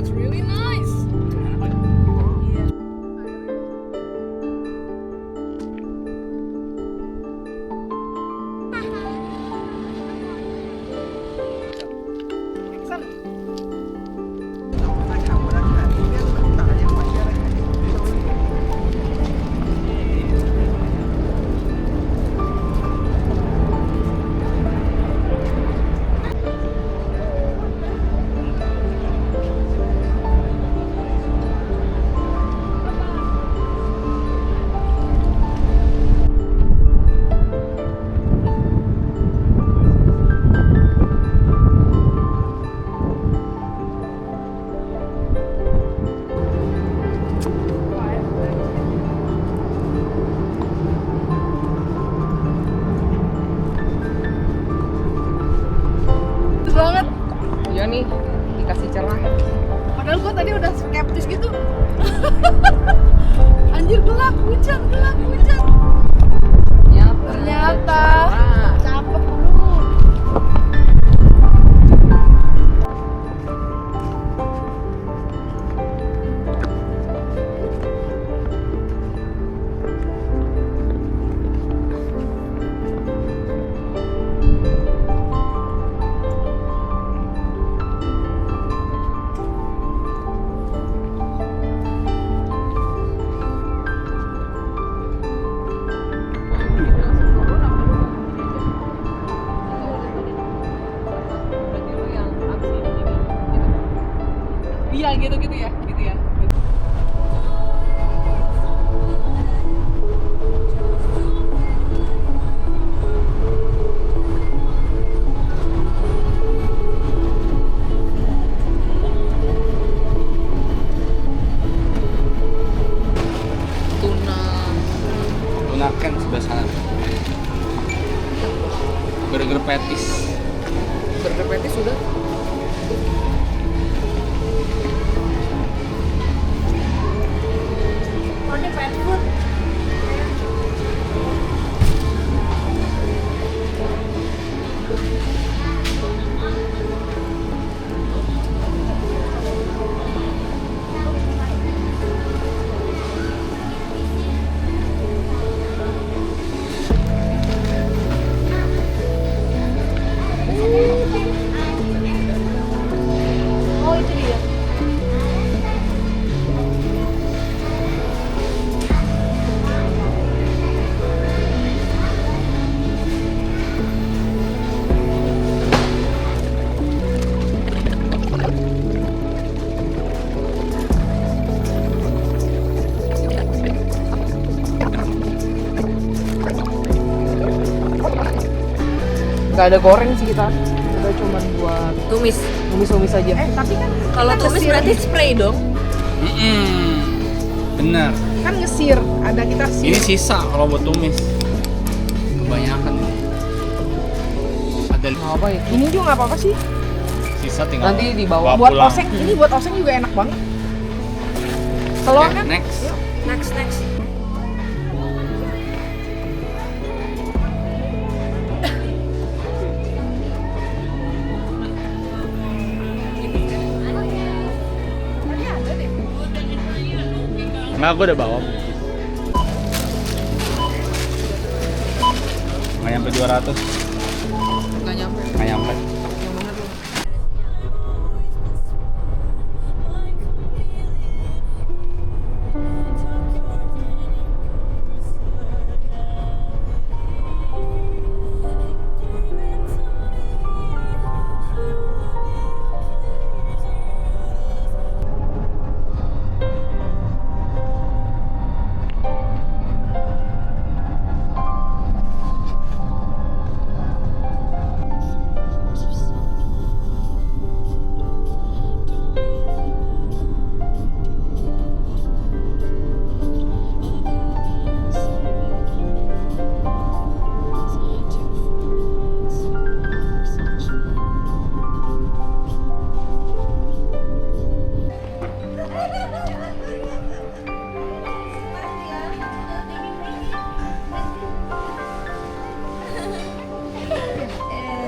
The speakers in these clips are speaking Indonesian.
that's really nice. Banget. Iya nih, dikasih celah. Padahal gua tadi udah skeptis gitu. Anjir gelap, hujan. Ternyata cakep lu. Iya gitu ya. Tuna kan sebelah sana. Burger petis. Burger petis sudah. Oh, ini pet food. Oh, itu dia. Nggak ada goreng sih kita. Kita cuma buat tumis aja. Tapi kan Kalau kita tumis ngesir. berarti spray dong. Bener. Kan ngesir, ada kita Ini sir. sisa kalau buat tumis. Kebanyakan ini. Ada Mau apa ya? Ini juga nggak apa-apa sih. sisa tinggal. Nanti dibawa Buat pulang. oseng, ini buat oseng juga enak banget. Telur Oke, kan? next. Next. Enggak, gue udah bawa. Nggak nyampe 200. Nggak nyampe. Nggak nyampe. Yang bener lu.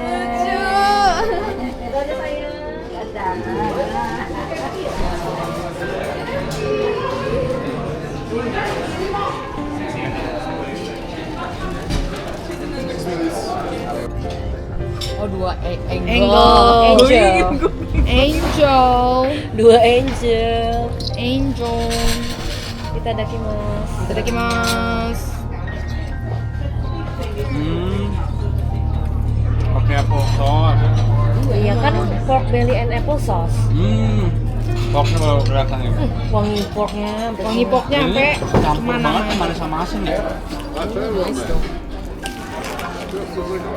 Lucu. Angel. Dua angel. Angel. Itadakimasu. Itadakimasu. Pakai apple sauce. Iya kan pork belly and apple sauce. Porknya baru kelihatan ya. Wangi porknya. Wangi porknya sampai Campur banget kemana-mana. manis sama asin ya.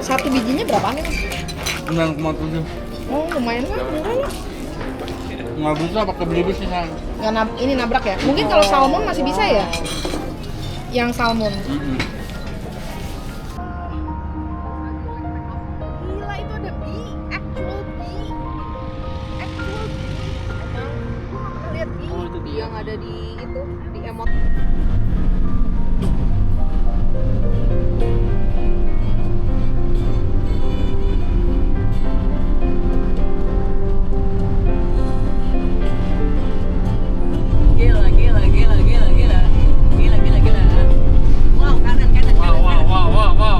Satu bijinya berapaan nih? 9,7. Oh lumayan lah, murah lah. Nggak bisa pakai beli bis nih kan. Ini nabrak ya? Mungkin kalau salmon masih bisa ya? Yang salmon. Gila itu ada bee, actual bee. Actual bee. Emang lihat bee Oh, itu dia. yang ada di itu, di emot.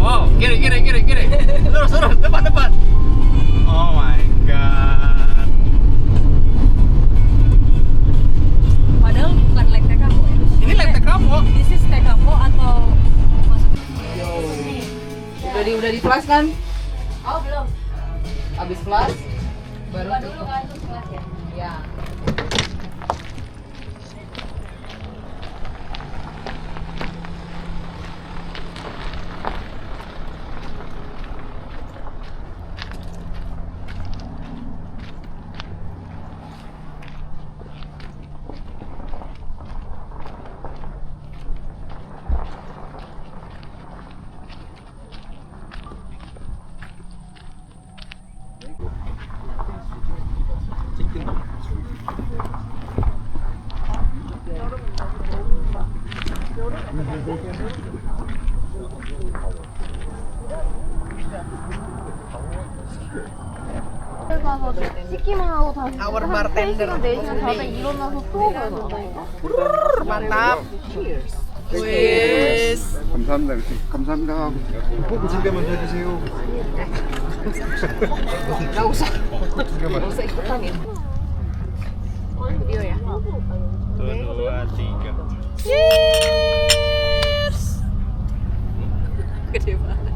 Wow. Kiri. Lurus, depan. Oh my god. Padahal bukan leg tekapo ya. Ini leg tekapo. This is tekapo atau Udah di flash kan? Oh belum. Habis flash baru Buka dulu kan terus kelas ya. ya. Our bartender. Mantap. Wis. 감사합니다. 꼭 두개 먼저 해주세요. Gak usah ikutan ya. Video ya. 1, 2, 3. Cheers. Gede banget.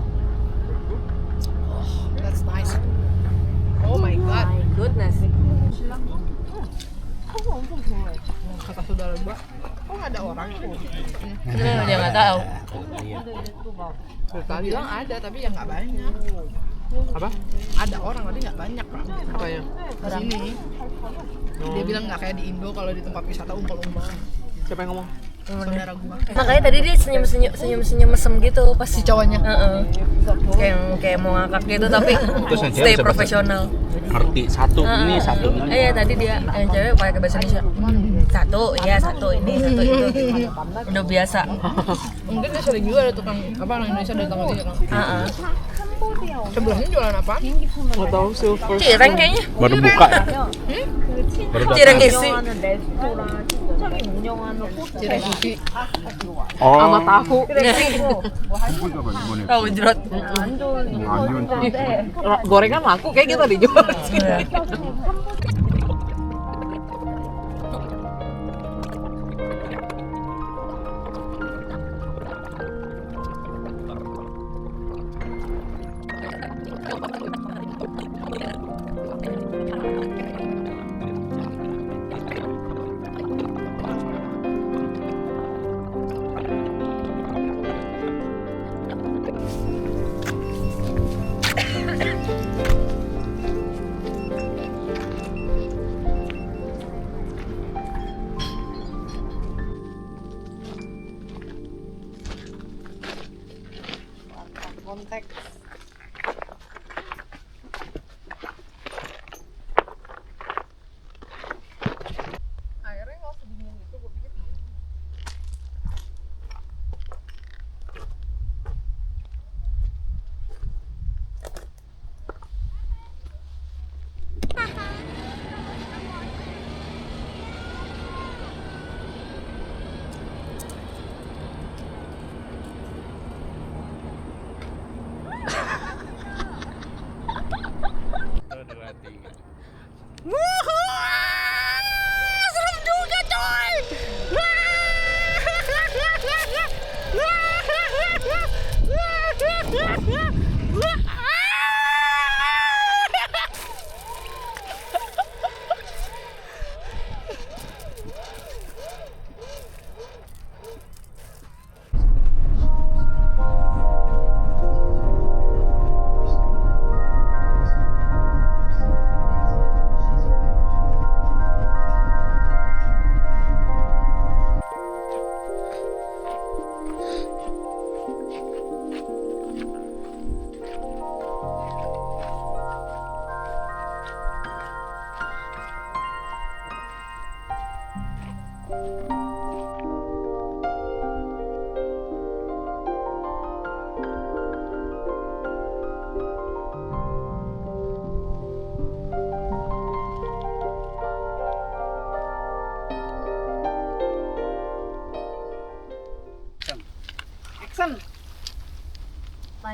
That's nice. Oh my god. My goodness. Kata saudara gua, kok nggak ada orang? Dia nggak tahu. Tadi bilang ada, tapi ya nggak banyak. Apa? Ada orang tapi nggak banyak pak. Apanya? Di sini. Dia bilang nggak kayak di Indo kalau di tempat wisata umpel-umpel. Siapa yang ngomong? Saudara gua. Makanya tadi dia senyum mesem gitu pas Si cowoknya. kayak mau ngakak gitu tapi Terus yang cewek stay siapa? profesional. Ngerti satu ini satu ini. Iya tadi dia yang cewek pakai bahasa Indonesia. Satu ini satu itu. Udah biasa. Mungkin dia sering juga ada tukang apa orang Indonesia datang ke sini kan. Sebelumnya jualan apa? Nggak tahu silver. Cireng kayaknya. Baru buka ya? Baru Cireng isi. Cireng sushi. Oh. Sama tahu. 이거가 이번에 Tahu jerot. 안 좋은 Gorengan laku kayak kita dijual. Iya.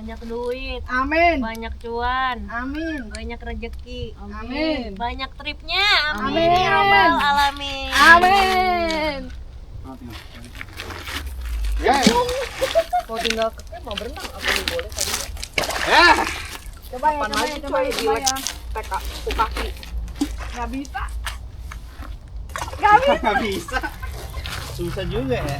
banyak duit, Amin. banyak cuan, Amin. banyak rezeki, Amin. banyak tripnya, amin, Amin. ya rabbal alamin. Amin. Mau tinggal mau berenang apa boleh kali ya? Coba ya, coba ya. Kaki. Nggak bisa. Nggak bisa. Susah juga ya.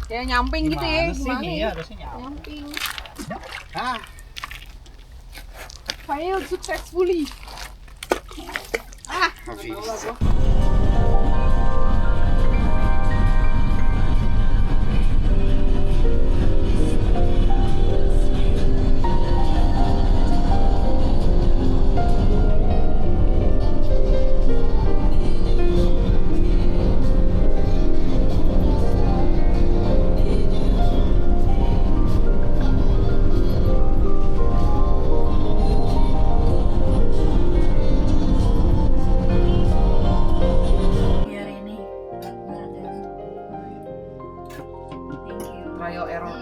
Kayak nyamping gitu ya. Gimana sih? Gimana Iya, ya? harusnya nyampe. Nyamping. Ah, Fail successfully. nggak bisa. Biar ini nggak ada. Thank you. Trial error.